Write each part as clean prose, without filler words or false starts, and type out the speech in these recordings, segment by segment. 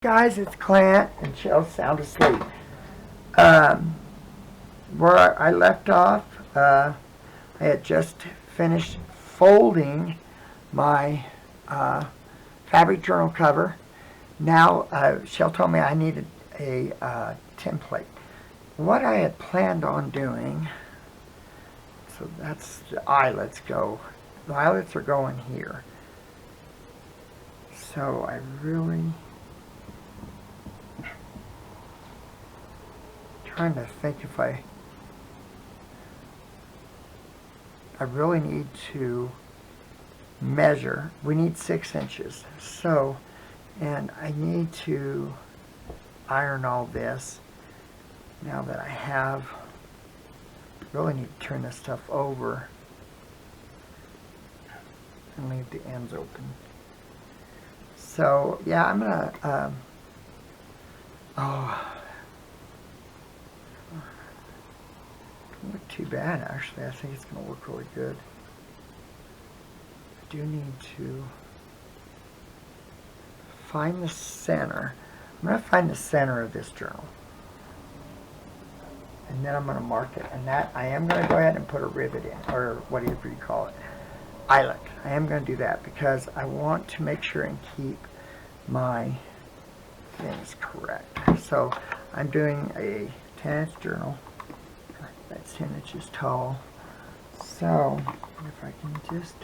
Guys, it's Clint and Chelle sound asleep. Um, where I left off, I had just finished folding my fabric journal cover. Now, Chelle told me I needed a template. What I had planned on doing, so that's the eyelets go. The eyelets are going here. So I really trying to think if I really need to measure. We need 6 inches. So, and I need to iron all this now that I have. Really need to turn this stuff over and leave the ends open. So yeah, I'm gonna doesn't look too bad actually. I think it's going to work really good. I do need to find the center. I'm going to find the center of this journal. And then I'm going to mark it. And that, I am going to go ahead and put a rivet in, or whatever you call it. Eyelet. I am going to do that because I want to make sure and keep my things correct. So I'm doing a 10-inch journal. That's 10 inches tall. So if I can just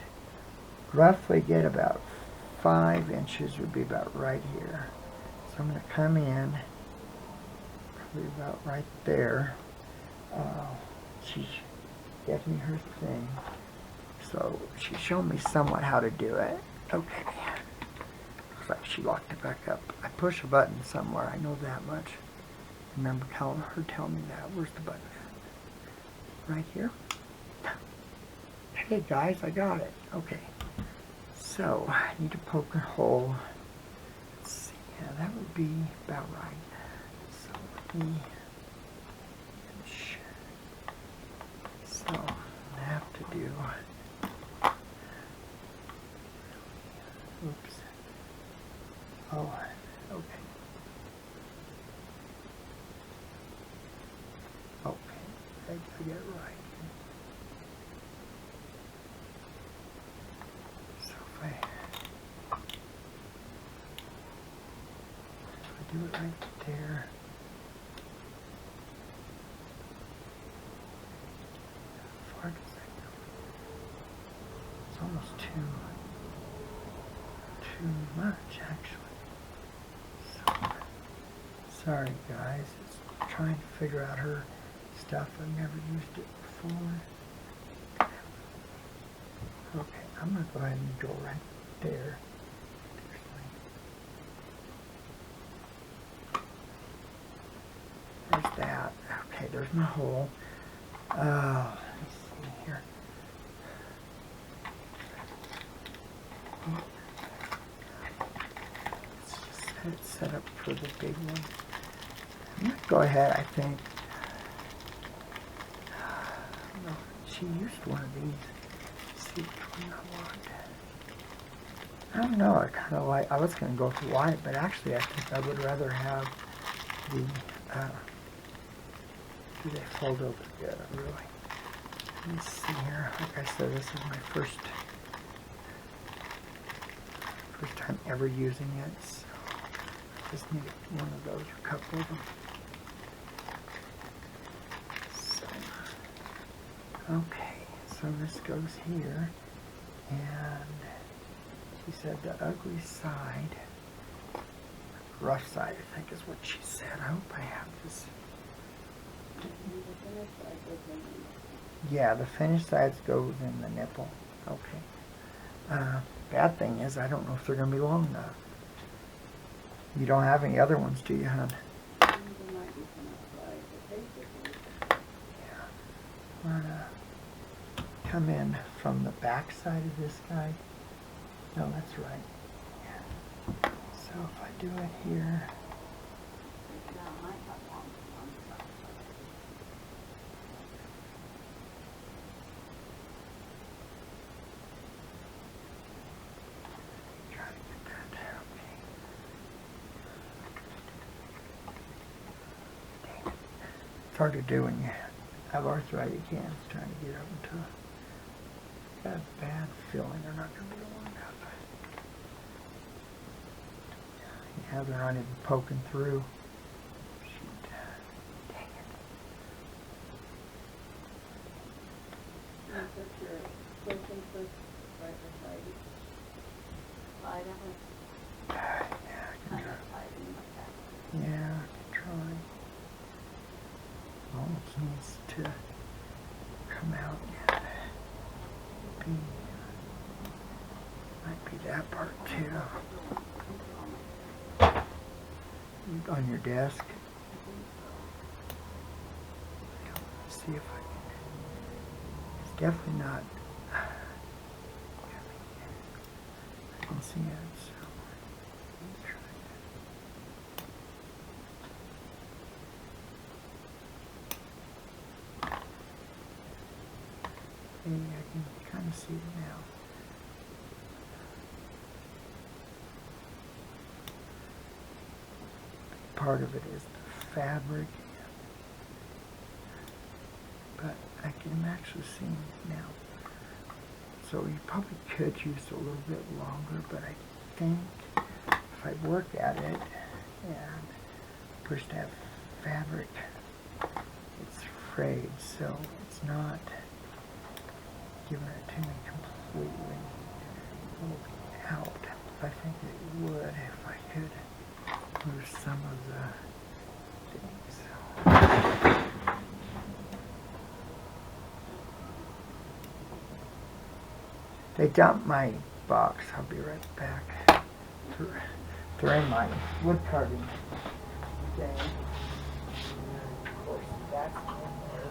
roughly get about 5 inches would be about right here. So I'm going to come in probably about right there. She's getting me her thing. So she showed me somewhat how to do it. Okay. Looks like she locked it back up. I push a button somewhere. I know that much. Remember her telling me that. Where's the button? Right here. Hey guys, I got it. Okay. So I need to poke a hole. Let's see. Yeah, that would be about right. So let me finish. So I have to do. Oops. Oh, okay. Okay. I gotta get it right. So if I do it right there. How far does that go? It's almost too much actually. So sorry guys, it's trying to figure out her stuff. I've never used it before. Okay, I'm going to go ahead and go right there. There's that. Okay, there's my hole. Let me see here. Let's just have it set up for the big one. I'm going to go ahead, I think. She used one of these. See which one I want. I don't know. I kind of like. I was going to go for white, but actually, I think I would rather have the. Do they fold over good? Really? Let me see here. Like I said, this is my first time ever using it. So I just need one of those, or a couple of them. Okay, so this goes here, and she said the ugly side, rough side, I think is what she said. I hope I have this. Yeah, the finished sides goes in the nipple. Okay. Bad thing is I don't know if they're going to be long enough. You don't have any other ones, do you, hon? Yeah. We're going to come in from the back side of this guy. No, that's right. Yeah. So if I do it here. Try to get that. Okay. It's hard to do when you have arthritic hands trying to get up into got a bad feeling they're not going to be long enough. Yeah, they're not even poking through. Shoot. Dang it. You put your foot and foot right beside you. Slide out. Yeah, I can try. Yeah, I can try. Almost needs to come out yet. Might be that part too. On your desk. Let's see if I can. It's definitely not. I can see it. So let me try that. Maybe I can kind of see it now. Part of it is the fabric, but I can actually see it now. So you probably could use a little bit longer, but I think if I work at it and push that fabric, it's frayed, so it's not giving it to me completely out. I think it would if I could move some of the things. They dumped my box. I'll be right back. They're in my wood carving thing. Of course, that's in there.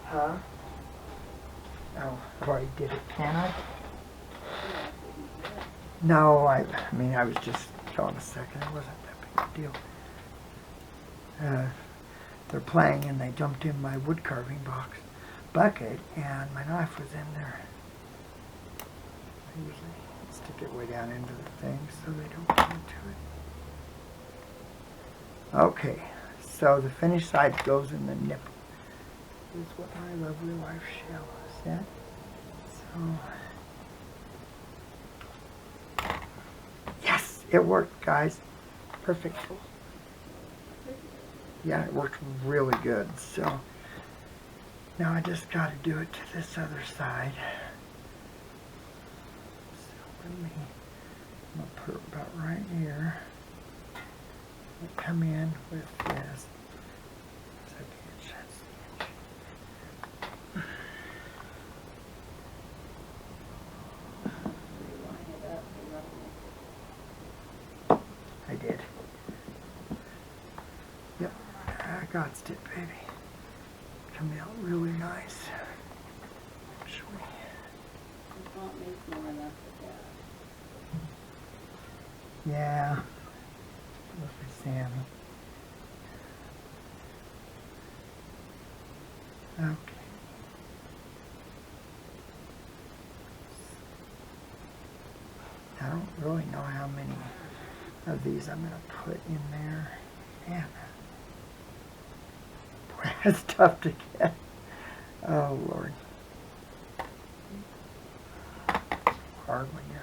Huh? Oh, I've already did it. Can I? No, I mean, I was just going a second. It wasn't that big a deal. They're playing, and they jumped in my wood carving bucket, and my knife was in there. I usually stick it way down into the thing so they don't get into it. Okay, so the finished side goes in the nipple. This is what my lovely wife Chelle said. So, yes, it worked, guys. Perfect. Yeah, it worked really good. So now I just got to do it to this other side. So I'm gonna put it about right here. And come in with this. I did. Yep, I got it, baby. Coming out really nice. Actually. Yeah. Look at Sammy. Okay. I don't really know how many of these I'm going to put in there. Man, boy, that's tough to get. Oh, Lord. It's hard when you're...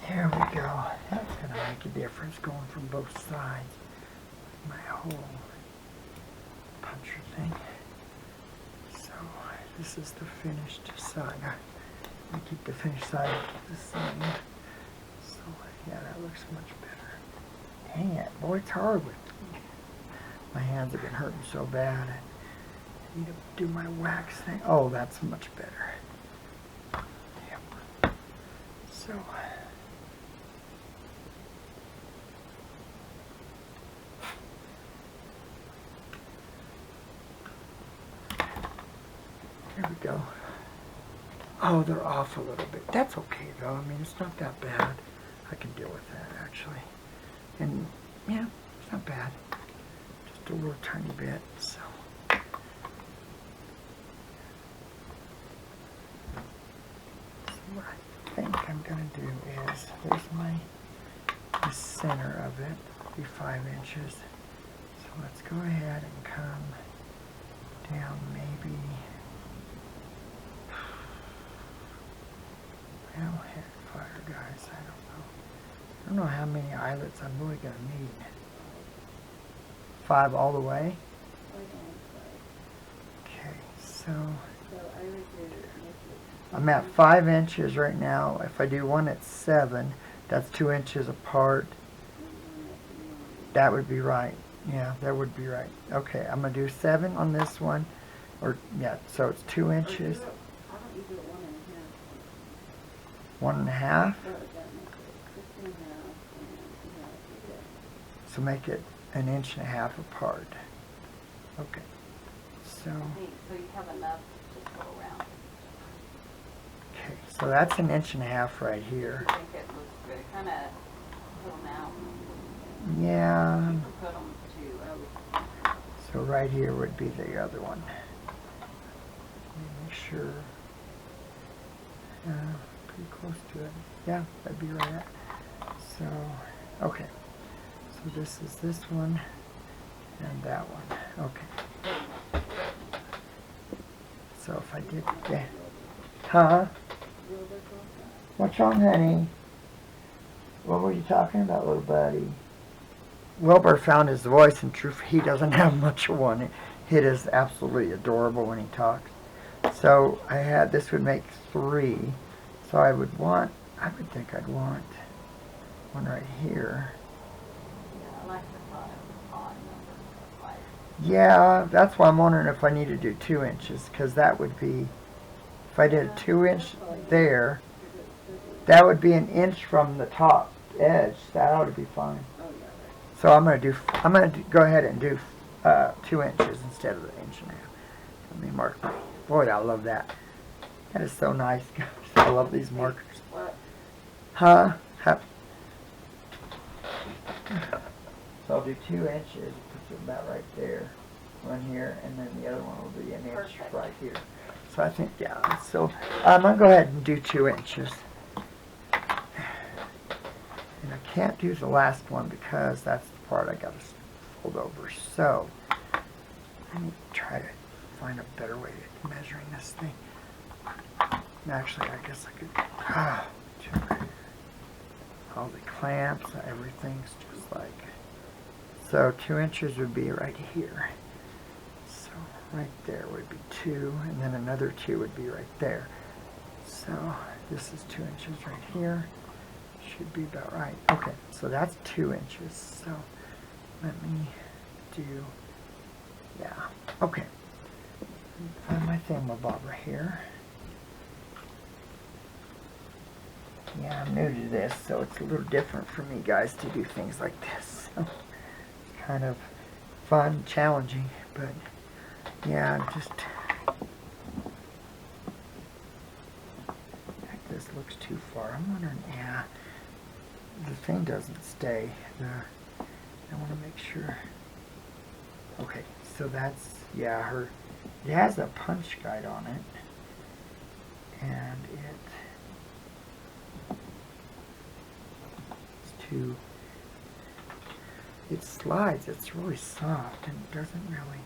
There we go. That's going to make a difference going from both sides. My whole puncher thing. So this is the finished side. I keep the finished side the same. So yeah, that looks much better. Dang it, boy, it's hard with me. My hands have been hurting so bad. I need to do my wax thing. Oh, that's much better. Yep. So. There we go. Oh, they're off a little bit. That's okay though. I mean, it's not that bad. I can deal with that actually. And yeah, it's not bad. Just a little tiny bit. So. What I think I'm going to do is, there's the center of it, be 5 inches. So let's go ahead and come down maybe, well, heck, fire guys, I don't know how many eyelets I'm really going to need. 5 all the way? Okay, so I'm at 5 inches right now. If I do one at 7, that's 2 inches apart. That would be right. Yeah, that would be right. Okay, I'm going to do 7 on this one. Or, yeah, so it's 2 inches. 1.5. So make it 1.5 inches apart. Okay. So you have enough to just go around. Okay, so that's 1.5 inches right here. I think it looks good. It kind of put them out. Yeah. You can put them to, So right here would be the other one. Let me make sure. Pretty close to it. Yeah, that'd be right. So, okay. So this is this one and that one. Okay. So if I did that. Huh? What's wrong, honey? What were you talking about, little buddy? Wilbur found his voice, and truth, he doesn't have much of one. It is absolutely adorable when he talks. So I had, this would make 3. So I would think I'd want one right here. I like the thought of the odd number of lights. Yeah, that's why I'm wondering if I need to do 2 inches, because that would be, if I did a 2 inch there, that would be 1 inch from the top edge. That ought to be fine. So I'm going to go ahead and do 2 inches instead of 1.5 inches. Let me mark my, boy, I love that. That is so nice, guys. I love these markers. What? Huh? So I'll do 2 inches, puts it about right there, one here, and then the other one will be 1 inch Perfect. right here. So I think, yeah, so I'm going to go ahead and do 2 inches. And I can't do the last one because that's the part I got to fold over. So let me try to find a better way of measuring this thing. Actually, I guess I could, all the clamps, everything's just like, so 2 inches would be right here. So right there would be 2, and then another 2 would be right there. So this is 2 inches right here. Should be about right. Okay, so that's 2 inches. So let me do, yeah, okay. Find my thingamabobber here. Yeah, I'm new to this, so it's a little different for me, guys, to do things like this. So it's kind of fun, challenging, but yeah, just, heck, this looks too far. I'm wondering, yeah, the thing doesn't stay. I want to make sure. Okay, so that's, yeah, it has a punch guide on it, and it slides. It's really soft and it doesn't really.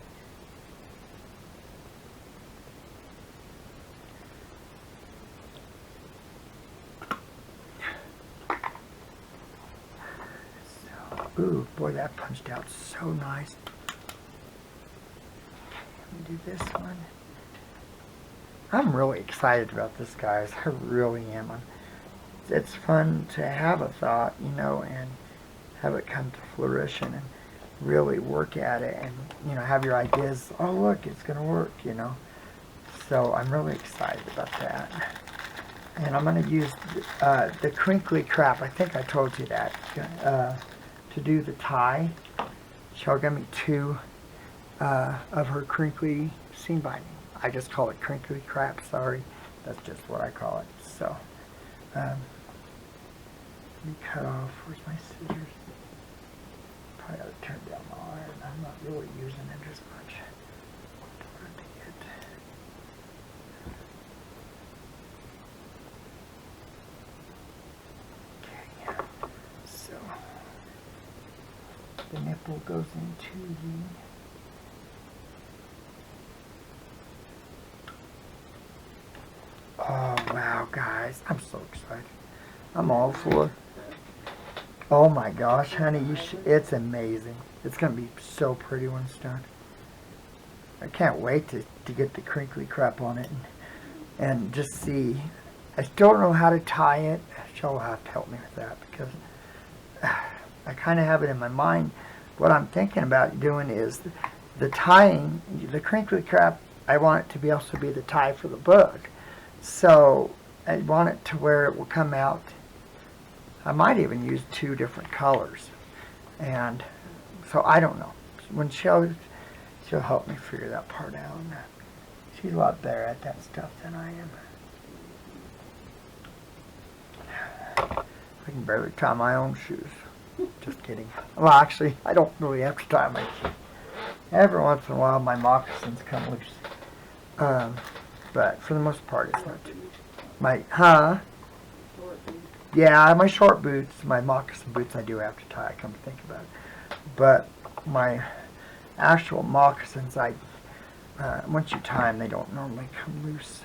So, ooh, boy, that punched out so nice. Let me do this one. I'm really excited about this, guys. I really am. It's fun to have a thought, you know, and have it come to fruition and really work at it and, you know, have your ideas, oh, look, it's going to work, you know. So I'm really excited about that. And I'm going to use the crinkly crap. I think I told you that. To do the tie, Chelle gave me 2 of her crinkly seam binding. I just call it crinkly crap, sorry. That's just what I call it. So, let me cut off, where's my scissors? Probably ought to turn down the iron. I'm not really using it as much. Hard to get. Okay, so the nipple goes into the oh wow, guys, I'm so excited. I'm all for. Oh my gosh, honey, it's amazing. It's going to be so pretty when it's done. I can't wait to get the crinkly crap on it and just see. I still don't know how to tie it. Chelle will have to help me with that because I kind of have it in my mind. What I'm thinking about doing is the tying, the crinkly crap, I want it to be also be the tie for the book. So I want it to where it will come out. I might even use 2 different colors. And so I don't know. When she'll help me figure that part out. She's a lot better at that stuff than I am. I can barely tie my own shoes. Just kidding. Well, actually, I don't really have to tie my shoes. Every once in a while, my moccasins come loose. But for the most part, it's not too. Yeah, my short boots, my moccasin boots, I do have to tie. Come to think about it. But my actual moccasins, once you tie them, they don't normally come loose.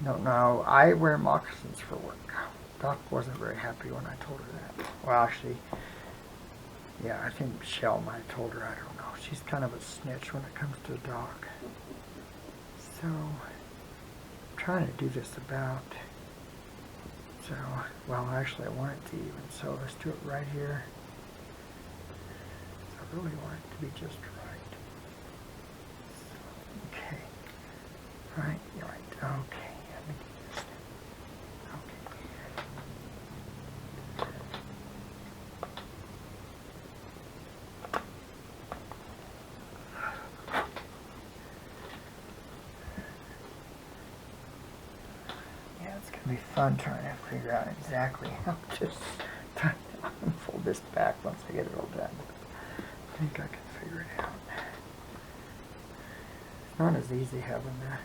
So, no, I wear moccasins for work. Doc wasn't very happy when I told her that. Well, actually, yeah, I think Chelle might have told her. I don't know. She's kind of a snitch when it comes to Doc. So, I'm trying to do this about. So, well, actually, I want it to even. So let's do it right here. So I really want it to be just right. So, okay. Right. Okay. Let me do this. Yeah, it's going to be fun trying to figure out exactly how to fold this back once I get it all done. I think I can figure it out. It's not as easy having that.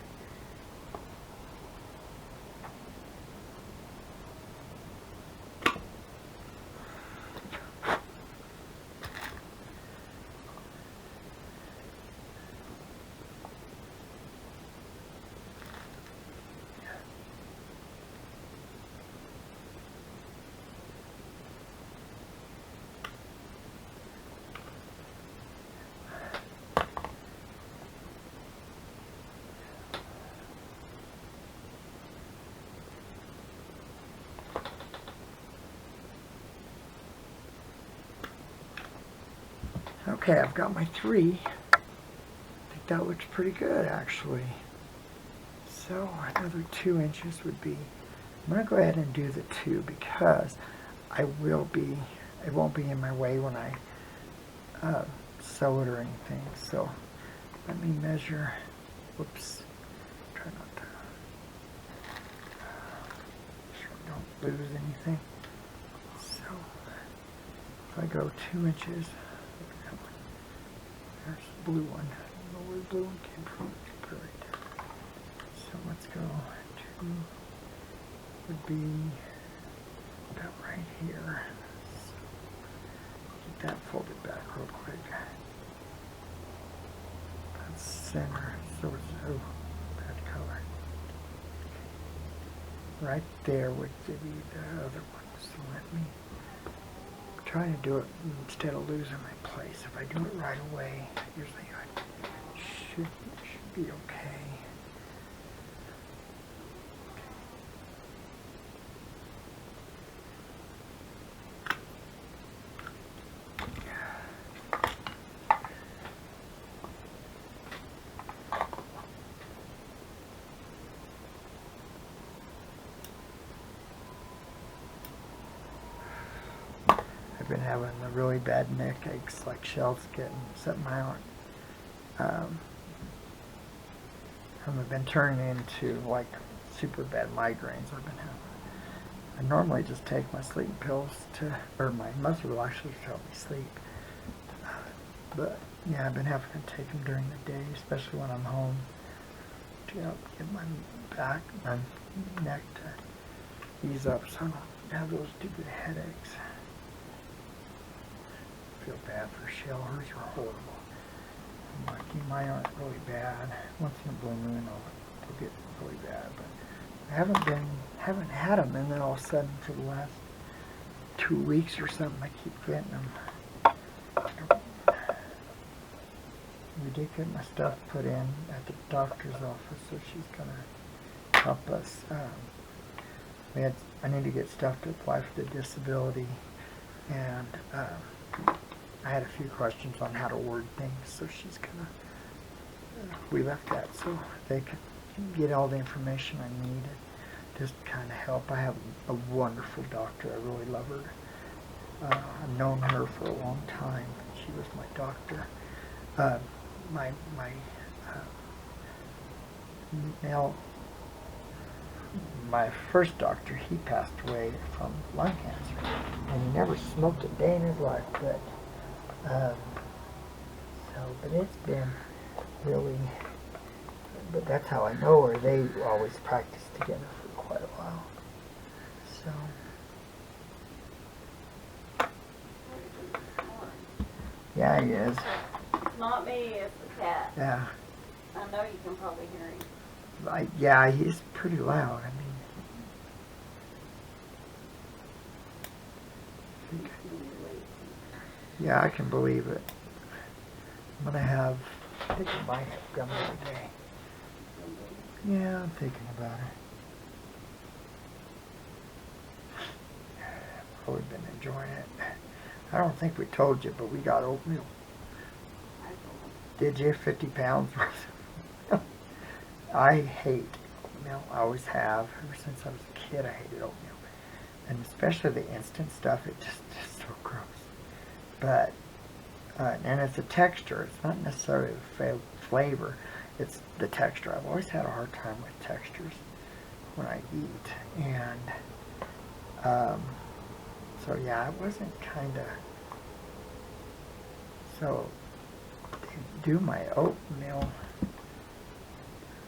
Okay, I've got my 3. I think that looks pretty good, actually. So another 2 inches would be. I'm going to go ahead and do the 2 because it won't be in my way when I sew it or anything. So let me measure. Whoops. Try not to. Sure don't lose anything. So if I go 2 inches. There's the blue one. I don't know where the blue one came from. Put it right there. So let's go 2 would be about right here. So get that folded back real quick. That's center. So it's bad color. Right there would be the other one. So let me try to do it instead of losing my place. If I do it right away, usually I should be okay. I've been having the really bad neck aches like Chelle's getting, except mine aren't I've been turning into like super bad migraines I've been having. I normally just take my sleep pills or my muscle relaxers to help me sleep. But yeah, I've been having to take them during the day, especially when I'm home, to help get my back, my neck to ease up so I don't have those stupid headaches. I feel bad for Chelle. Hers are horrible. I'm lucky mine aren't really bad. Once in a blue moon they'll get really bad, but I haven't had them, and then all of a sudden for the last 2 weeks or something I keep getting them. We did get my stuff put in at the doctor's office, so she's gonna help us. I need to get stuff to apply for the disability, and I had a few questions on how to word things, so she's gonna. We left that so they could get all the information I needed, just kind of help. I have a wonderful doctor. I really love her. I've known her for a long time. She was my doctor. My first doctor, he passed away from lung cancer, and he never smoked a day in his life. But it's been really. But that's how I know her. They always practiced together for quite a while. So. Yeah, he is. It's not me, it's the cat. Yeah. I know you can probably hear him. Yeah, he's pretty loud. Yeah, I can believe it. I'm gonna have. I think I might have gum today. Yeah, I'm thinking about it. I've really been enjoying it. I don't think we told you, but we got oatmeal. Did you? 50 pounds worth. I hate oatmeal. I always have. Ever since I was a kid, I hated oatmeal. And especially the instant stuff, it's just so gross. But, and it's a texture. It's not necessarily a flavor. It's the texture. I've always had a hard time with textures when I eat. And, so yeah, it wasn't kind of, so they do my oatmeal.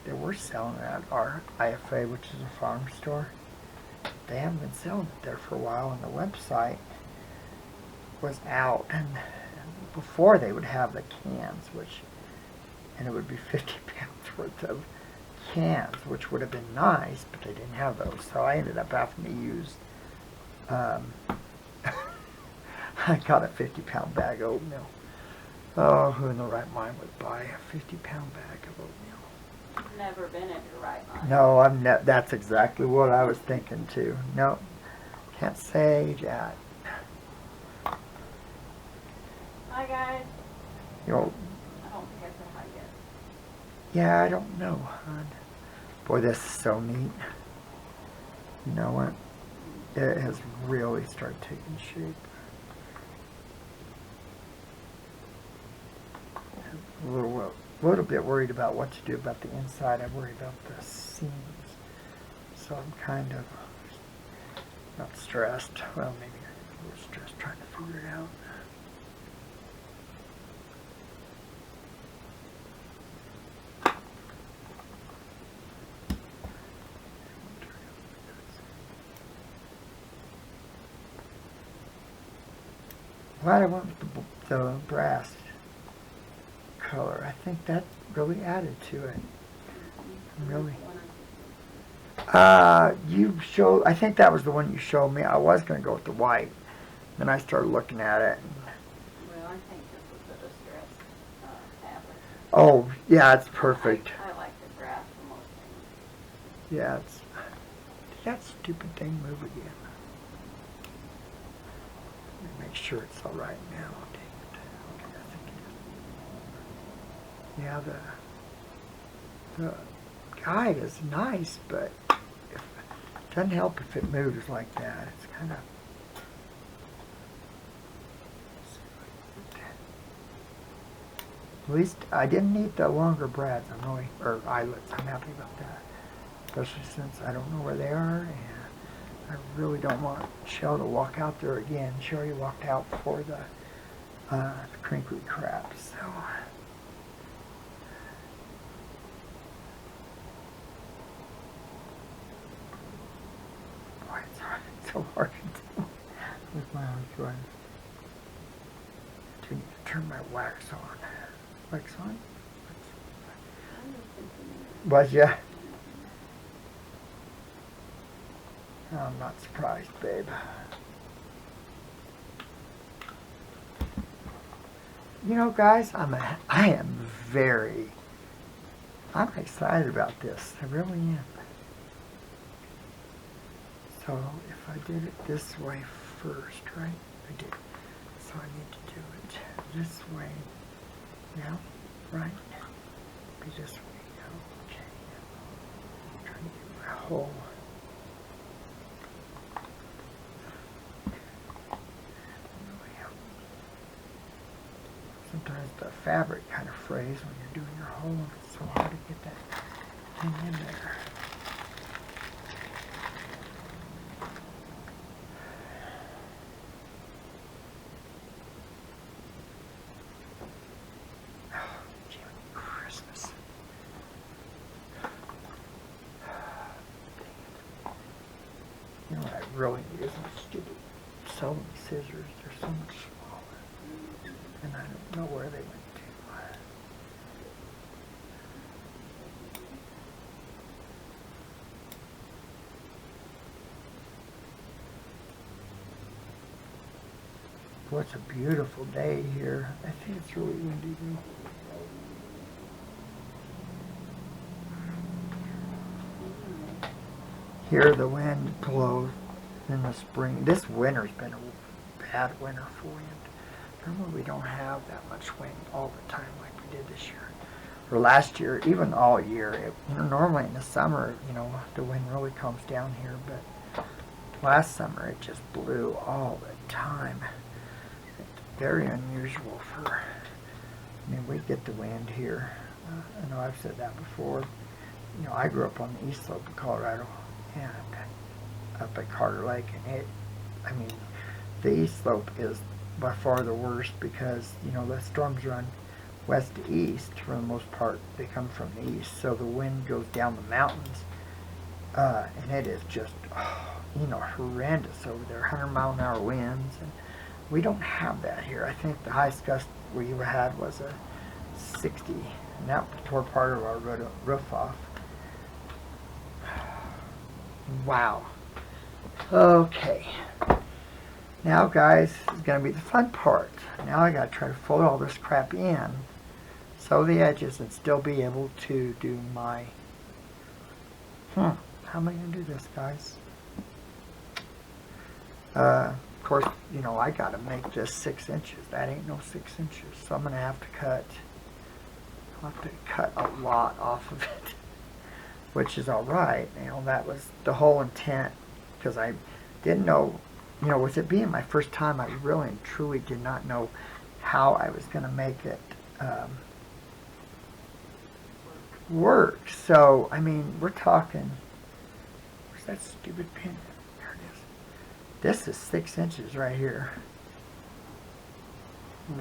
They were selling it at our IFA, which is a farm store. They haven't been selling it there for a while, and the website was out. And before they would have the cans, and it would be 50 pounds worth of cans, which would have been nice, but they didn't have those. So I ended up having to use, I got a 50-pound bag of oatmeal. Oh, who in the right mind would buy a 50-pound bag of oatmeal? Never been in your right mind. No, that's exactly what I was thinking too. No, can't say that. Hi guys. You know, I don't think I said hi yet. yeah, I don't know, hon. Boy, this is so neat. You know what? It has really started taking shape. A little bit worried about what to do about the inside. I worry about the seams. So I'm kind of not stressed. Well, maybe I'm a little stressed trying to figure it out. Glad I went with the brass color. I think that really added to it. Really. I think that was the one you showed me. I was going to go with the white. Then I started looking at it. Well, I think this was a distressed fabric. Oh, yeah, it's perfect. I like the brass for most things. Yeah, it's. Did that stupid thing move again? Let me make sure it's all right now. Dang it. Okay, I think it is. Yeah, the guide is nice, but it doesn't help if it moves like that. It's kind of. At least I didn't need the longer brads. Or eyelets. I'm happy about that. Especially since I don't know where they are, and I really don't want Chelle to walk out there again. She already walked out for the crinkly crap, so. Boy, it's so hard to do with my arms running. I do need to turn my wax on. Wax on? Was ya? I'm not surprised, babe. You know, guys, I'm excited about this. I really am. So, if I did it this way first, right? I did. So I need to do it this way. Now, right? Be this way. Okay. I'm trying to get my whole. Sometimes the fabric kind of frays when you're doing your hole. It's so hard to get that thing in there. Oh, Jiminy Christmas. You know what I really need is some stupid sewing scissors. They're so much smaller. And I don't know where they went to. Boy, it's a beautiful day here. I think it's really windy though. Here the wind blows in the spring. This winter's been a bad winter for wind. Normally we don't have that much wind all the time like we did this year. Or last year, even all year. Normally in the summer, the wind really comes down here, but last summer it just blew all the time. It's very unusual we get the wind here. I know I've said that before. I grew up on the east slope of Colorado and up at Carter Lake, and the east slope is by far the worst because, the storms run west to east for the most part. They come from the east, so the wind goes down the mountains, and it is just, horrendous over there, 100-mile-an-hour winds, and we don't have that here. I think the highest gust we had was a 60, and that tore part of our roof off. Wow. Okay. Now, guys, is going to be the fun part. Now I got to try to fold all this crap in, sew the edges, and still be able to do my. How am I going to do this, guys? Of course, I got to make this 6 inches. That ain't no 6 inches, so I'm going to have to cut. I'll have to cut a lot off of it, which is all right. That was the whole intent, because I didn't know. With it being my first time, I really and truly did not know how I was going to make it work. So, we're talking, where's that stupid pin? There it is. This is 6 inches right here.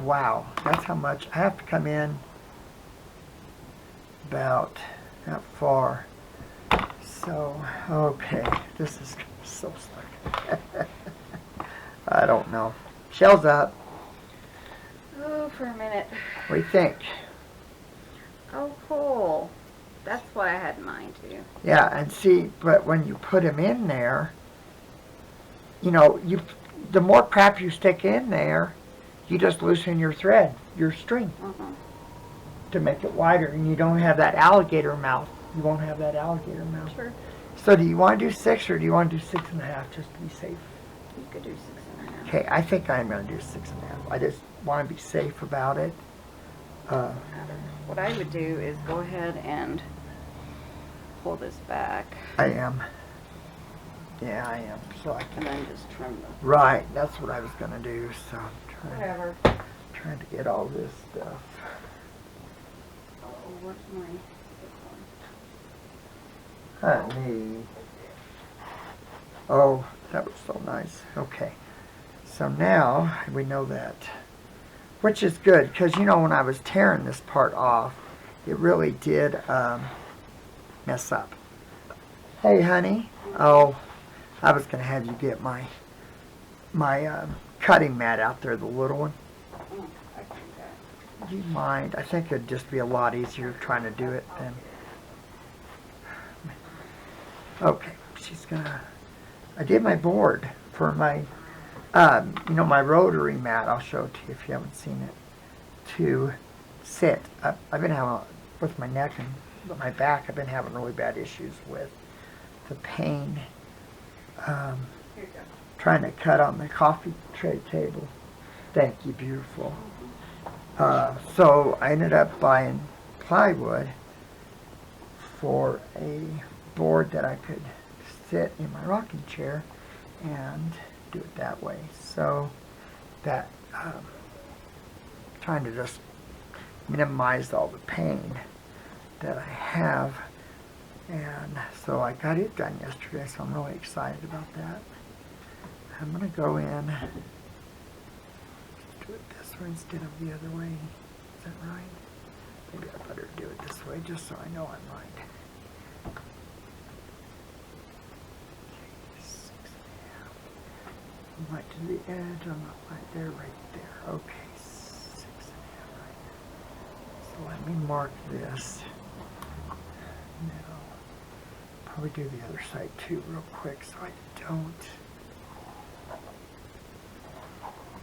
Wow, that's how much. I have to come in about that far. So, okay, this is so stuck. I don't know. Shelle's up. Oh, for a minute. What do you think? Oh, cool. That's what I had in mind, too. Yeah, and see, but when you put them in there, the more crap you stick in there, you just loosen your thread, your string, to make it wider, and you don't have that alligator mouth. You won't have that alligator mouth. Sure. So do you want to do 6 or do you want to do 6.5 just to be safe? You could do 6.5. Okay, I think I'm going to do 6.5. I just want to be safe about it. What I would do is go ahead and pull this back. I am. Yeah, I am. So I And can. then just trim the... Right, that's what I was going to do. So I'm Whatever. trying to get all this stuff. where's my book one? Honey. Oh, that was so nice. Okay. So now we know that. Which is good, because you know when I was tearing this part off, it really did mess up. Hey, honey. Oh, I was going to have you get my cutting mat out there, the little one. Oh, I can do that. Do you mind? I think it'd just be a lot easier trying to do it than... Okay, she's gonna... I did my board for my, you know, my rotary mat. I'll show it to you if you haven't seen it. To sit. I've been having, with my neck and my back, I've been having really bad issues with the pain. Here you go. Trying to cut on the coffee tray table. Thank you, beautiful. So I ended up buying plywood for a board that I could sit in my rocking chair and do it that way. So that trying to just minimize all the pain that I have. And so I got it done yesterday, so I'm really excited about that. I'm going to go in, do it this way instead of the other way. Is that right? Maybe I better do it this way just so I know I'm right. Okay, 6.5. I'm right to the edge. I'm not right there, right there. Okay, 6.5 right there. So let me mark this. Now, probably do the other side too real quick so I don't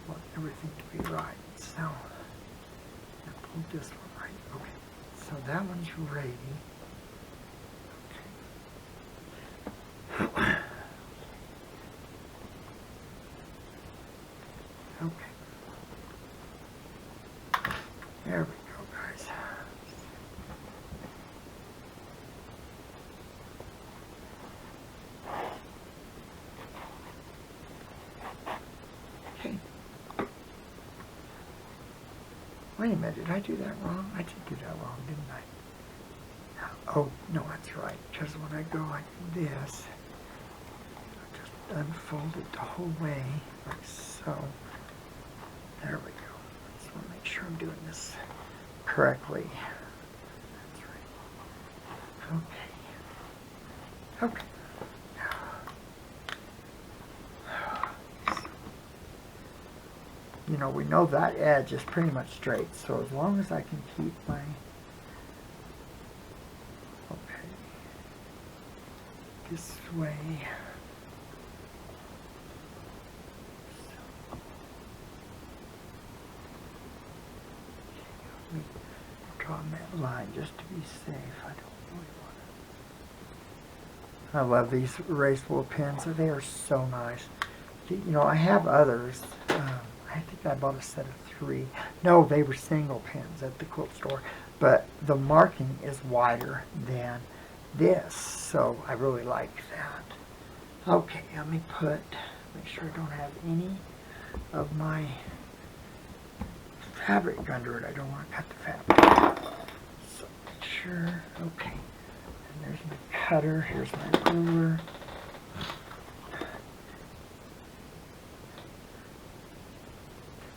want everything to be right. So, now pull this one right. Okay, so that one's ready. Okay. Okay. There we go, guys. Okay. Wait a minute, did I do that wrong? I did do that wrong, didn't I? Oh, no, that's right, because when I go like this, I just unfold it the whole way, like so. There we go. Just want to make sure I'm doing this correctly. That's right. Okay. Okay. You know, we know that edge is pretty much straight, so as long as I can keep my... Okay. This way. Let me draw that line just to be safe. I don't really want to... I love these erasable pens. They are so nice. You know, I have others. I think I bought a set of 3. No, they were single pens at the quilt store. But the marking is wider than this, so I really like that. Okay, let me make sure I don't have any of my fabric under it. I don't want to cut the fabric. So make sure, okay. And there's my cutter, here's my ruler.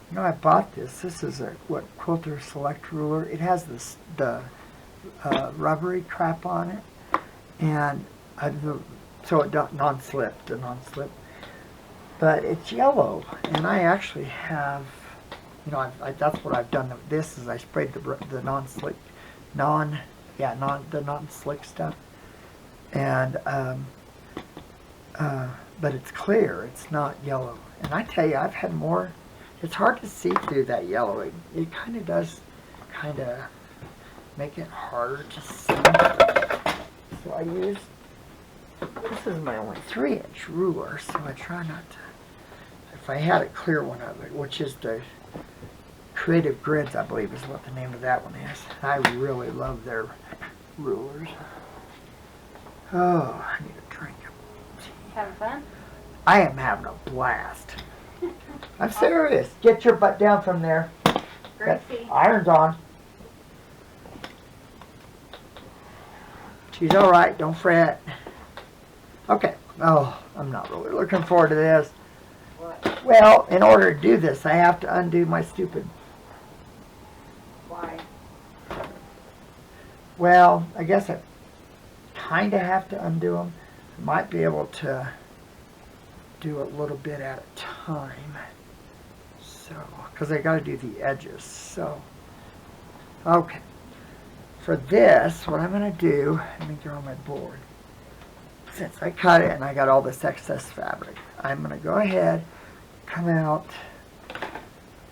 You know, I bought this. This is a Quilter Select ruler. It has the rubbery crap on it, and so it non-slip, the non-slip. But it's yellow, and I actually have, you know, that's what I've done. This is I sprayed the non-slick, the non-slick stuff, and but it's clear. It's not yellow. And I tell you, I've had more. It's hard to see through that yellow. It kind of does make it harder to see. So I use, this is my only 3-inch ruler, so I try not to, if I had a clear one of it, which is the Creative Grids, I believe is what the name of that one is. I really love their rulers. Oh, I need a drink of tea. Having fun? I am having a blast. I'm serious. Get your butt down from there. Gracie. Iron's on. She's all right. Don't fret. Okay. Oh, I'm not really looking forward to this. What? Well, in order to do this, I have to undo my stupid... Why? Well, I guess I kind of have to undo them. I might be able to do a little bit at a time. So, because I got to do the edges. So, okay. For this, what I'm going to do, let me get on my board. Since I cut it and I got all this excess fabric, I'm going to go ahead, come out,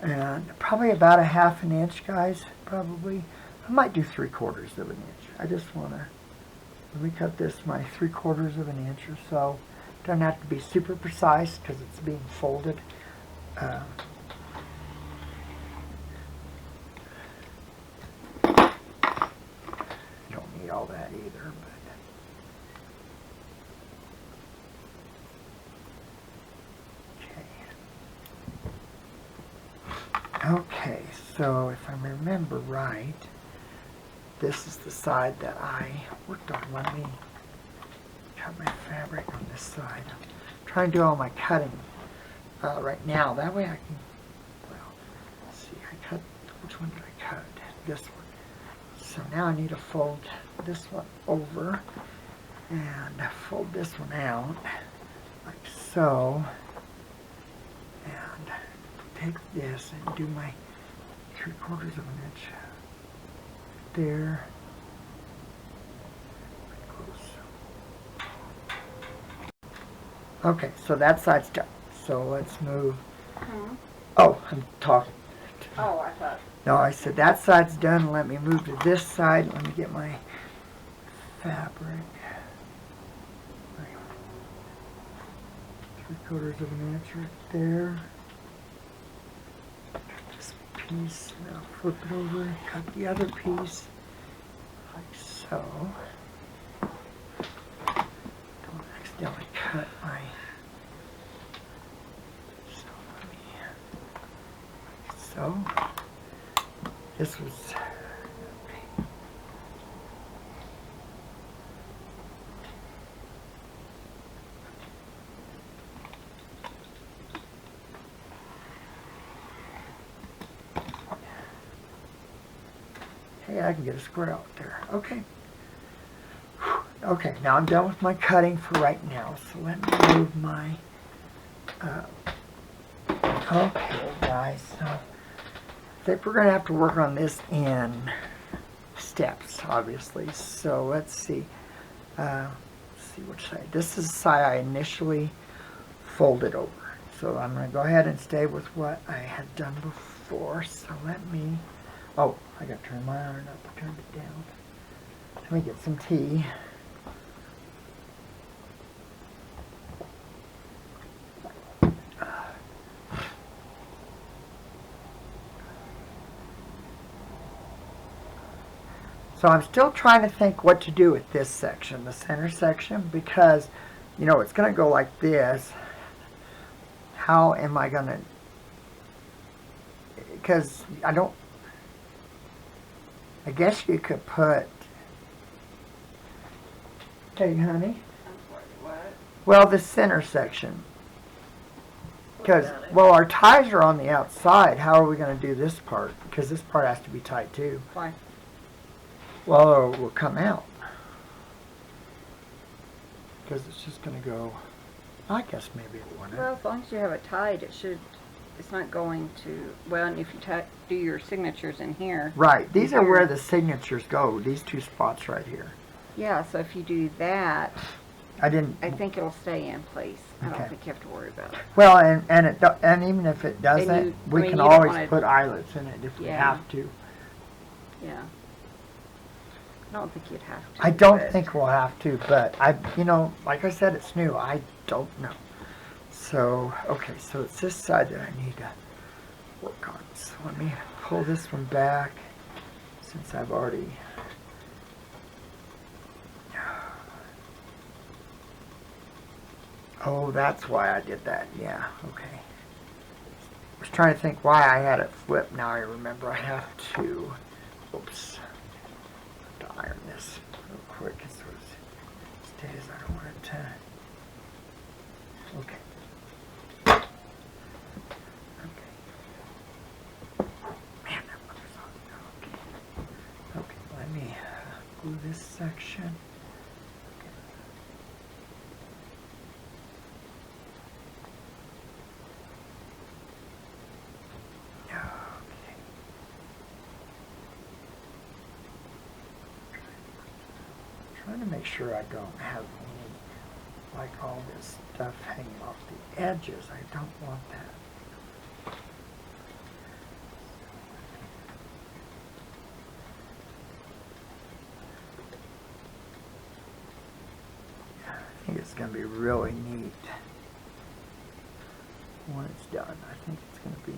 and probably about a 1/2 inch, guys, probably. I might do 3/4 of an inch. I just want to, let me cut this my 3/4 of an inch or so. Doesn't have to be super precise because it's being folded. Don't need all that either, but okay, so if I remember right, this is the side that I worked on. Let me cut my fabric on this side. I'm trying to do all my cutting right now. That way I can, well, let's see, I cut, which one did I cut? This one. So now I need to fold this one over and fold this one out like so. And take this and do my 3/4 of an inch there. Okay, so that side's done. So let's move. Oh, I'm talking. Oh, I thought. No, I said that side's done. Let me move to this side. Let me get my fabric. 3/4 of an inch right there. This piece, now flip it over, cut the other piece, like so. Don't accidentally cut my, so let me, like so. This was, okay. Hey, I can get a square out there. Okay. Okay, now I'm done with my cutting for right now. So let me move my, okay guys, so I think we're going to have to work on this in steps, obviously. So let's see. Let's see which side. This is the side I initially folded over. So I'm going to go ahead and stay with what I had done before. So let me, oh, I got to turn my iron up, turn it down. Let me get some tea. So I'm still trying to think what to do with this section, the center section, because, you know, it's going to go like this. How am I going to, because I don't, I guess you could put, hey honey, What? well, the center section, because, well, our ties are on the outside. How are we going to do this part? Because this part has to be tight too. Why? Well, it will come out. Because it's just going to go, I guess maybe it wouldn't. Well, as long as you have it tied, it should, it's not going to, well, and if you do your signatures in here. Right, these are where the signatures go, these two spots right here. Yeah, so if you do that, I didn't, I think it'll stay in place. I Okay. don't think you have to worry about it. well, and even if it doesn't, you- we I mean, can you don't always wanna- put eyelets in it if we Yeah. have to. Yeah. I don't think you'd have to. I don't but- think we'll have to, but you know, like I said, it's new, I don't know. So, okay, so it's this side that I need to work on. So let me pull this one back, since I've already, oh, that's why I did that, yeah, okay. I was trying to think why I had it flipped, now I remember I have to, oops, I have to iron this real quick, so it's days. I don't want it to. Okay. Okay. Man, that mother's on. Okay. Okay, let me glue this section. Trying to make sure I don't have any, like all this stuff hanging off the edges. I don't want that. I think it's going to be really neat when it's done. I think it's going to be.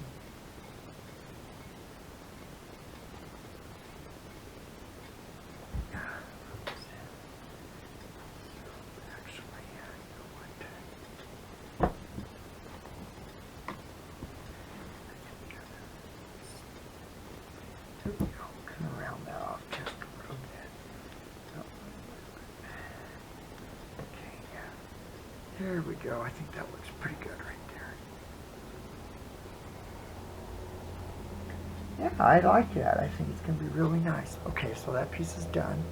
There we go. I think that looks pretty good right there. Yeah, I like that. I think it's going to be really nice. Okay, so that piece is done.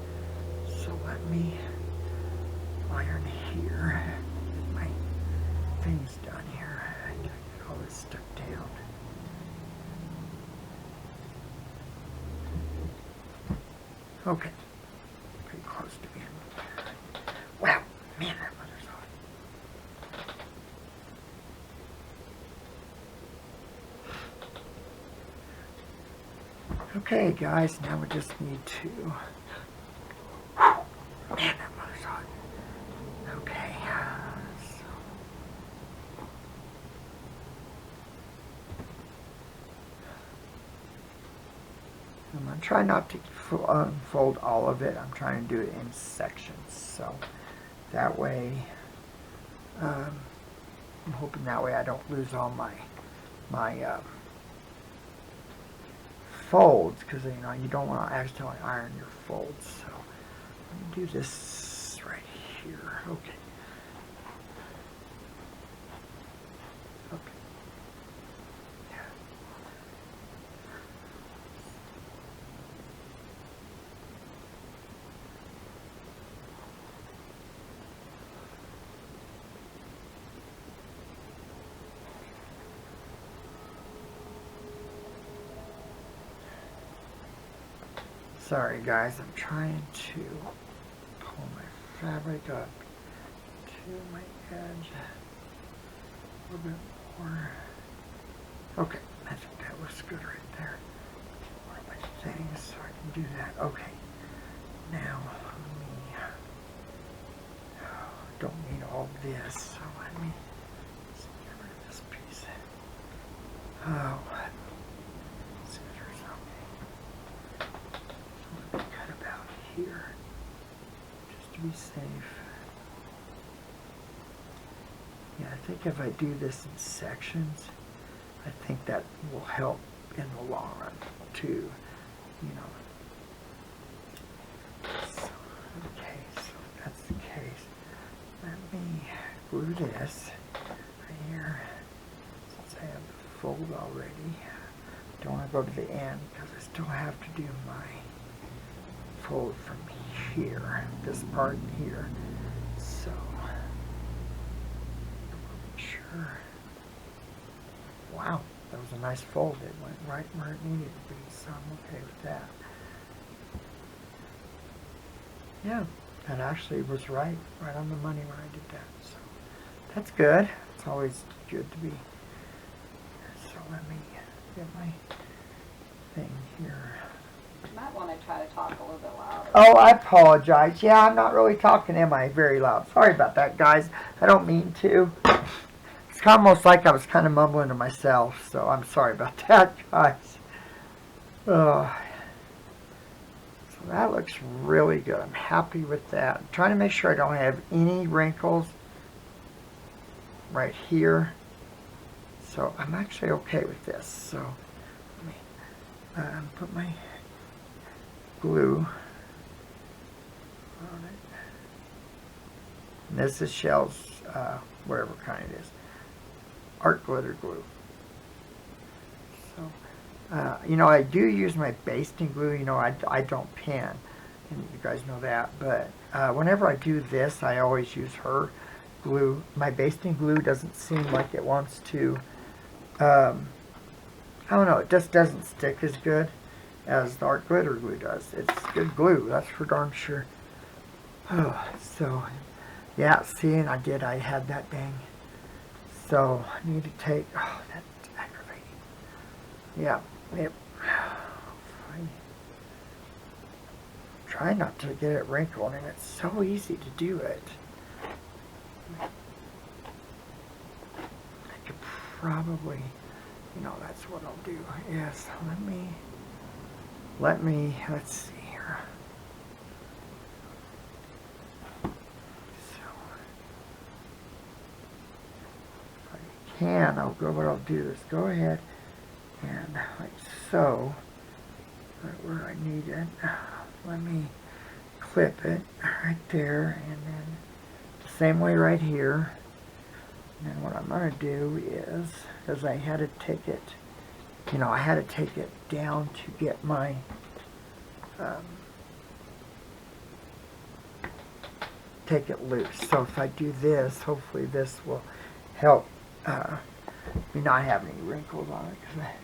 So let me iron here. Get my things done here. I gotta get all this stuck down. Okay. Pretty close to being. Wow, man, that mother's on. Okay, guys, now we just need to. Man, that mother's on. Okay, so. I'm going to try not to unfold all of it. I'm trying to do it in sections. So that way, I'm hoping that way I don't lose all my folds, because you know you don't want to accidentally iron your folds. So let me do this right here. Okay. Okay. Sorry guys, I'm trying to pull my fabric up to my edge a little bit more. Okay, I think that looks good right there. One of my things so I can do that. Okay, now let me, don't need all this, so let me just get rid of this piece. Oh. Here, just to be safe. Yeah, I think if I do this in sections, I think that will help in the long run too, you know. So, okay, so that's the case. Let me glue this right here, since I have the fold already. Don't want to go to the end because I still have to do my fold from here, this part here. So, make sure. Wow, that was a nice fold. It went right where it needed to be, so I'm okay with that. Yeah, that actually was right on the money when I did that. So, that's good. It's always good to be. So let me get my thing here. You might want to try to talk a little bit louder. Oh, I apologize. Yeah, I'm not really talking, am I? Very loud. Sorry about that, guys. I don't mean to. It's almost like I was kind of mumbling to myself, so I'm sorry about that, guys. So that looks really good. I'm happy with that. I'm trying to make sure I don't have any wrinkles right here. So I'm actually okay with this. So let me put my glue on it. And this is Chelle's, whatever kind it is, art glitter glue. So, you know, I do use my basting glue. You know, I don't pin, and you guys know that. But whenever I do this, I always use her glue. My basting glue doesn't seem like it wants to, I don't know, it just doesn't stick as good as the art glitter glue does. It's good glue, that's for darn sure. Oh, so, yeah, see, and I had that dang. So, I need to take, oh, that's aggravating. Yeah, it, try not to get it wrinkled, and it's so easy to do it. I could probably, you know, that's what I'll do. Yes, let's see here. So, if I can, what I'll do is go ahead and like so, right where I need it, let me clip it right there, and then the same way right here. And then what I'm going to do is, because I had to take it, you know, I had to take it down to get my, take it loose. So if I do this, hopefully this will help me not have any wrinkles on it. Cause I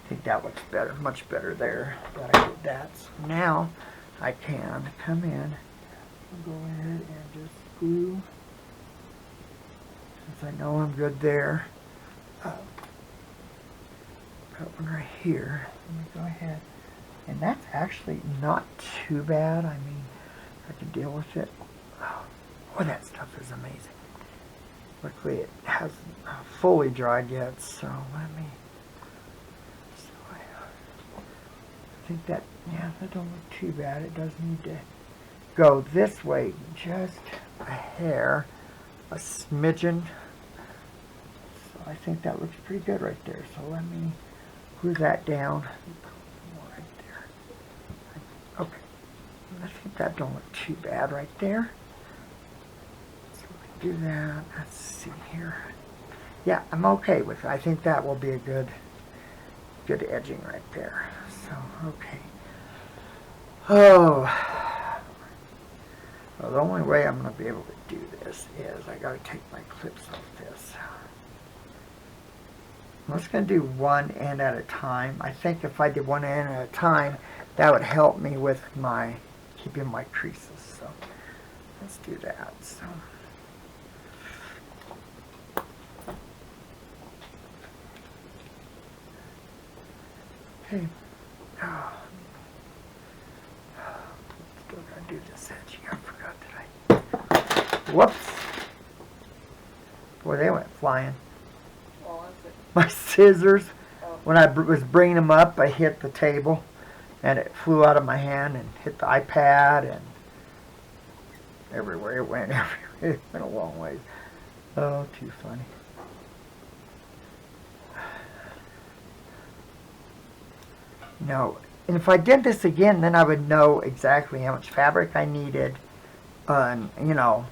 think that looks better, much better there that I did that. So now I can come in and go ahead and just glue. Since I know I'm good there, got one right here. Let me go ahead, and that's actually not too bad. I mean, I can deal with it. Oh, that stuff is amazing. Luckily, it hasn't fully dried yet, so let me. So I think that, yeah, that don't look too bad. It does need to go this way just a hair. A smidgen. So I think that looks pretty good right there. So let me glue that down. Right there. Okay. I think that don't look too bad right there. So we do that. Let's see here. Yeah, I'm okay with it. I think that will be a good edging right there. So, okay. Oh. Well, the only way I'm going to be able to do this is I got to take my clips off this. I'm just going to do one end at a time. I think if I did one end at a time, that would help me with my keeping my creases. So let's do that. So. Okay. Oh. Still got to do this edge. I forgot that I. Whoops. Boy, they went flying. Well, is it? My scissors, Oh. when I was bringing them up, I hit the table, and it flew out of my hand and hit the iPad, and everywhere it went. It went a long ways. Oh, too funny. No, and if I did this again, then I would know exactly how much fabric I needed, and you know,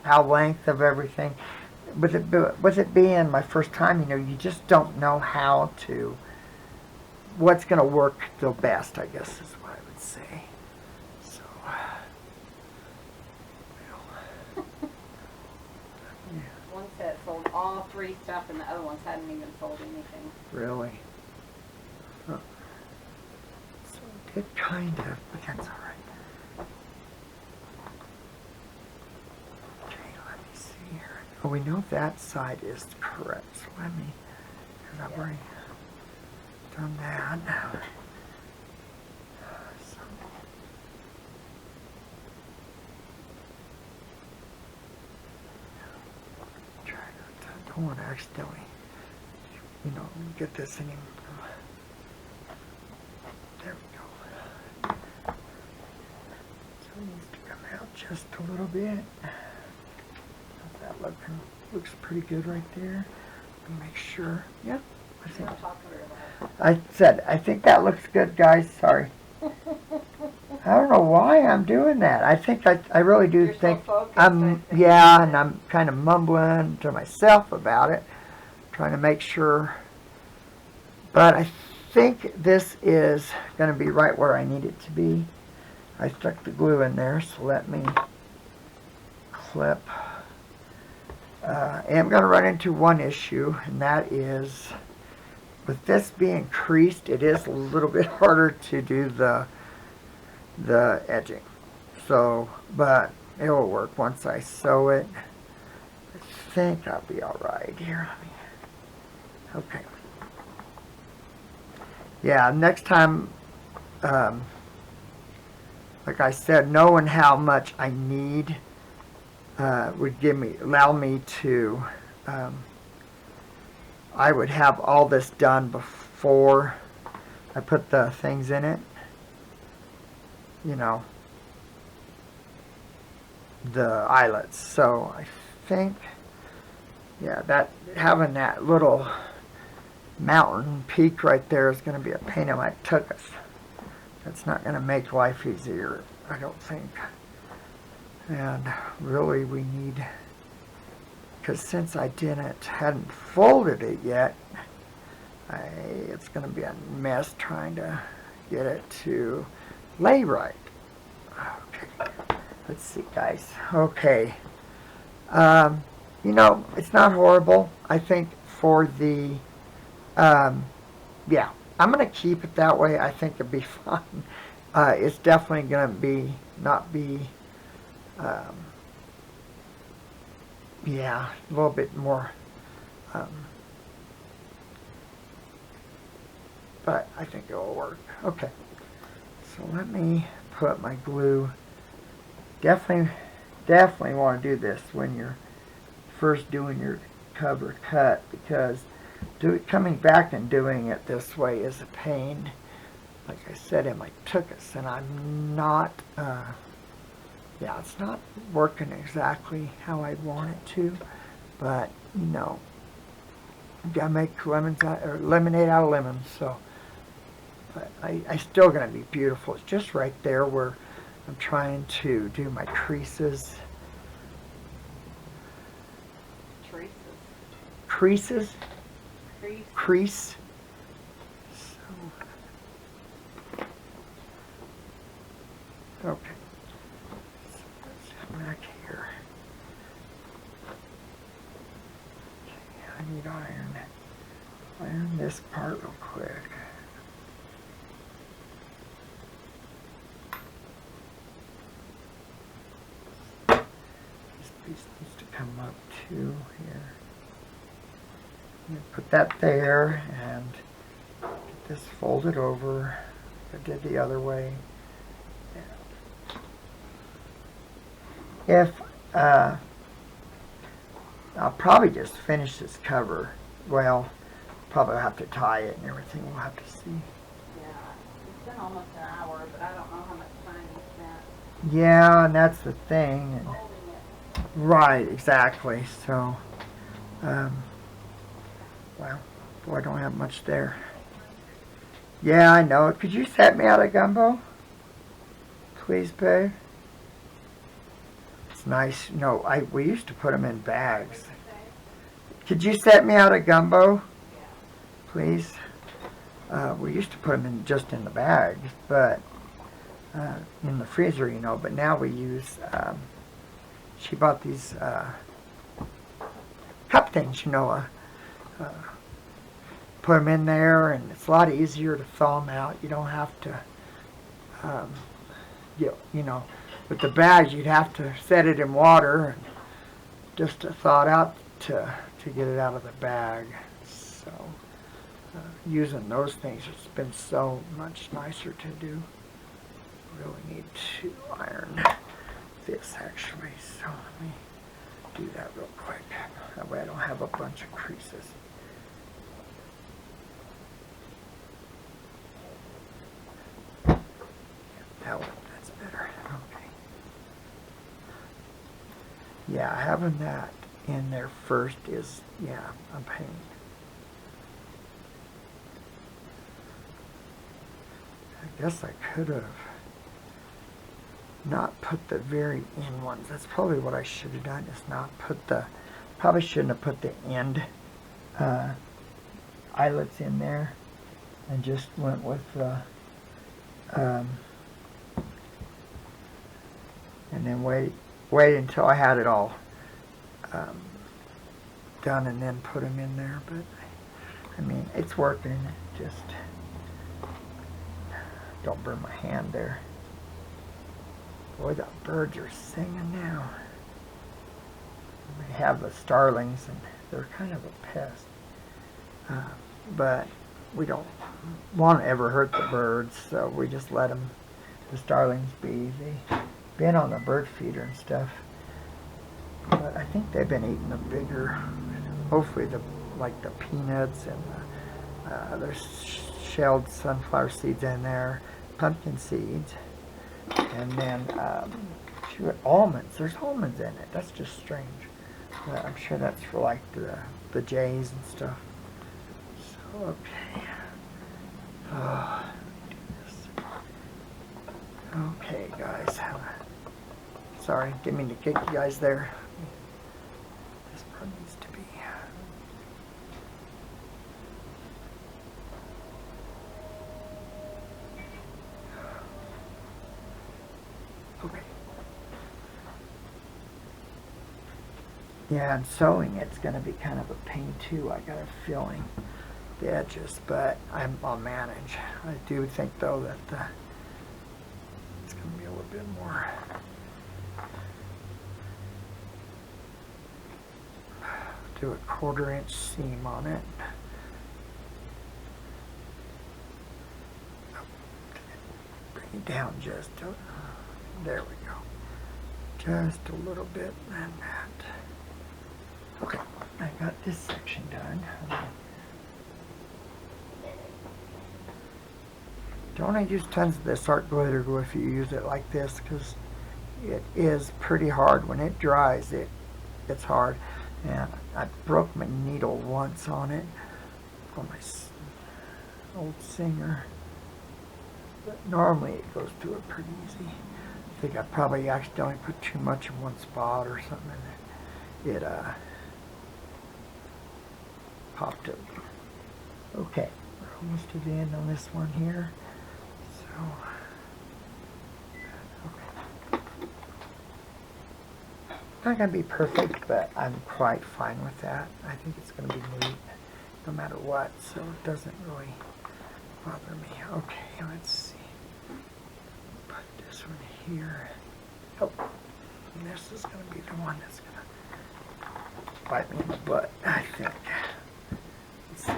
how length of everything. With it being my first time, you know, you just don't know how to, what's going to work the best, I guess is what I would say. So, well, yeah. One set sold all three stuff, and the other ones hadn't even sold anything. Really? Huh. So it kind of, but that's all right. Okay, let me see here. Oh, we know that side is correct. So let me, because I've already done that. So, try not to, don't want to accidentally, you know, get this any. There we go. So it needs to come out just a little bit. How's that looking? Looks pretty good right there. Let me make sure. Yeah, I think. Not talking very loud. I said, I think that looks good, guys. Sorry. I don't know why I'm doing that. I think I really do You're so think focused, I think. yeah, and I'm kind of mumbling to myself about it, trying to make sure. But I think this is going to be right where I need it to be. I stuck the glue in there, so let me clip. I am going to run into one issue, and that is with this being creased, it is a little bit harder to do the edging. So, but it will work once I sew it. I think I'll be alright here. Okay. Yeah, next time, like I said, knowing how much I need would allow me to, I would have all this done before I put the things in it. You know, the eyelets. So I think, yeah, that having that little mountain peak right there is going to be a pain in my tuchus. That's not going to make life easier, I don't think. And really we need, because since I hadn't folded it yet, it's going to be a mess trying to get it to lay right. Okay, let's see, guys. Okay, you know, it's not horrible. I think for the, yeah, I'm going to keep it that way. I think it'll be fine. It's definitely going to not be, yeah, a little bit more, but I think it will work. Okay, so let me put my glue. Definitely want to do this when you're first doing your cover cut, because coming back and doing it this way is a pain, like I said, in my tuchus, and I'm not, yeah, it's not working exactly how I want it to, but, you know, you gotta make lemonade out of lemons, so, but I still gonna be beautiful. It's just right there where I'm trying to do my creases. Creases? Crease. So, okay. So let's come back here. Okay, I need iron this part real quick. This piece needs to come up too here. Put that there and get this folded over. I did the other way. If I'll probably just finish this cover. Well, probably have to tie it and everything. We'll have to see. Yeah, it's been almost an hour, but I don't know how much time you spent Yeah, and that's the thing. And, holding it. right, exactly. So, well, boy, I don't have much there. Yeah, I know. Could you set me out a gumbo? Please, babe? It's nice. No, we used to put them in bags. Could you set me out a gumbo? Please? We used to put them just in the bags, but in the freezer, you know, but now we use, she bought these cup things, you know, put them in there, and it's a lot easier to thaw them out. You don't have to, you know, with the bags you'd have to set it in water and just to thaw it out to get it out of the bag. So using those things, it's been so much nicer to do. Really need to iron this actually, so let me do that real quick. That way I don't have a bunch of creases. That's better. Okay. Yeah, having that in there first is, yeah, a pain. I guess I could have not put the very end ones. That's probably what I should have done, is not put the, probably shouldn't have put the end eyelets in there, and just went with the, and then wait until I had it all done, and then put them in there. But I mean, it's working. Just don't burn my hand there. Boy, the birds are singing now. We have the starlings, and they're kind of a pest. But we don't want to ever hurt the birds, so we just let them, the starlings, be. They've been on the bird feeder and stuff. But I think they've been eating the bigger, hopefully like the peanuts, and there's shelled sunflower seeds in there, pumpkin seeds, and then almonds. There's almonds in it. That's just strange. But I'm sure that's for like the jays and stuff. So, okay. Oh, okay, guys. Sorry, didn't mean to kick you guys there. This part needs to be. Okay. Yeah, and sewing it's going to be kind of a pain too. I got a feeling the edges, but I'll manage. I do think though that it's going to be a little bit more. Do a 1/4 inch seam on it. Bring it down just a, there we go. Just a little bit and that. Okay, I got this section done. Don't I use tons of this art glitter glue if you use it like this, because it is pretty hard. When it dries, it's hard. And I broke my needle once on it, on my old Singer. But normally it goes through it pretty easy. I think I probably accidentally put too much in one spot or something, and it popped it. Okay, we're almost to the end on this one here. So, okay. Not going to be perfect, but I'm quite fine with that. I think it's going to be neat no matter what, so it doesn't really bother me. Okay, let's see. Put this one here. Oh, and this is going to be the one that's going to bite me in the butt, I think. Let's see.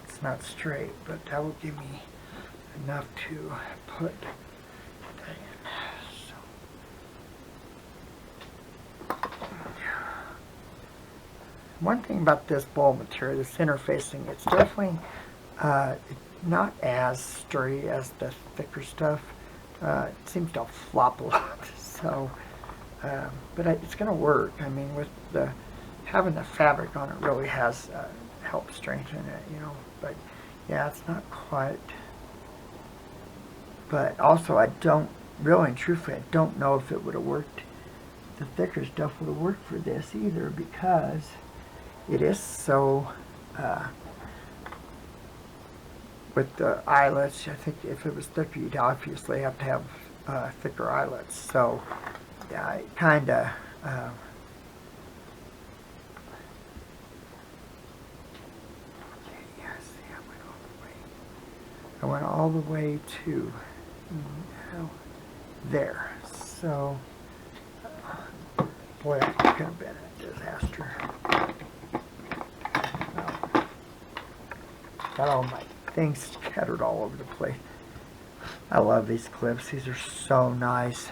It's not straight, but that will give me enough to put that in. So. One thing about this ball material, this interfacing, it's definitely not as sturdy as the thicker stuff. It seems to flop a lot, so but it's going to work. I mean, with having the fabric on it really has helped strengthen it, you know. But yeah, it's not quite. But also, I don't really and truthfully, I don't know if it would have worked. The thicker stuff would have worked for this either, because it is so. With the eyelets, I think if it was thicker, you'd obviously have to have thicker eyelets. So yeah, I kind of. I went all the way to there. So, boy, that could have been a disaster. Got all my things scattered all over the place. I love these clips. These are so nice.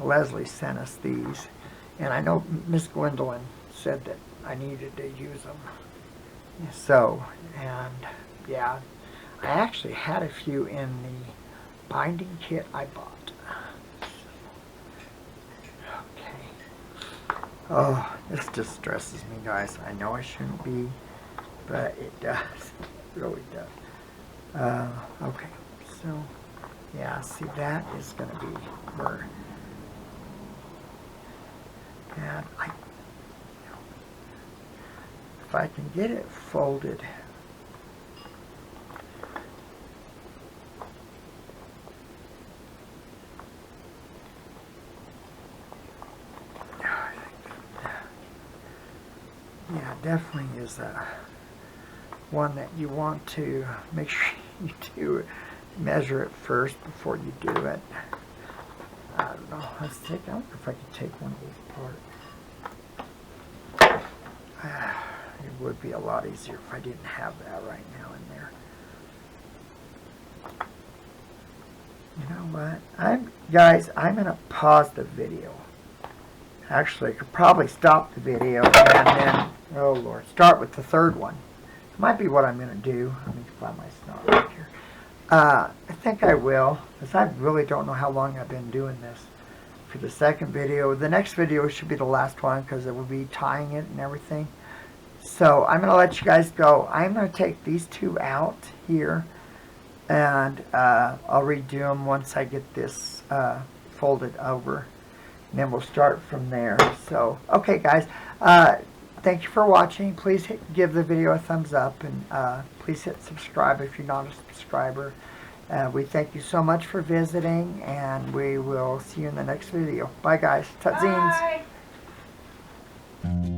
Leslie sent us these. And I know Miss Gwendolyn said that I needed to use them. So, and yeah. I actually had a few in the binding kit I bought. Oh, this just stresses me, guys. I know I shouldn't be, but it does. It really does. Okay, so, yeah, see, that is going to be where, and if I can get it folded, yeah, definitely is one that you want to make sure you do measure it first before you do it. I don't know. I wonder if I could take one of these apart. It would be a lot easier if I didn't have that right now in there. You know what? Guys, I'm going to pause the video. Actually, I could probably stop the video and then, oh Lord, start with the third one. It might be what I'm going to do. Let me find my snot right here. I think I will, because I really don't know how long I've been doing this. For the second video, the next video should be the last one, because it will be tying it and everything. So I'm going to let you guys go. I'm going to take these two out here, and I'll redo them once I get this folded over. And then we'll start from there. So, okay guys, thank you for watching. Please give the video a thumbs up, and please hit subscribe if you're not a subscriber. We thank you so much for visiting, and we will see you in the next video. Bye guys. Tutzines. Bye.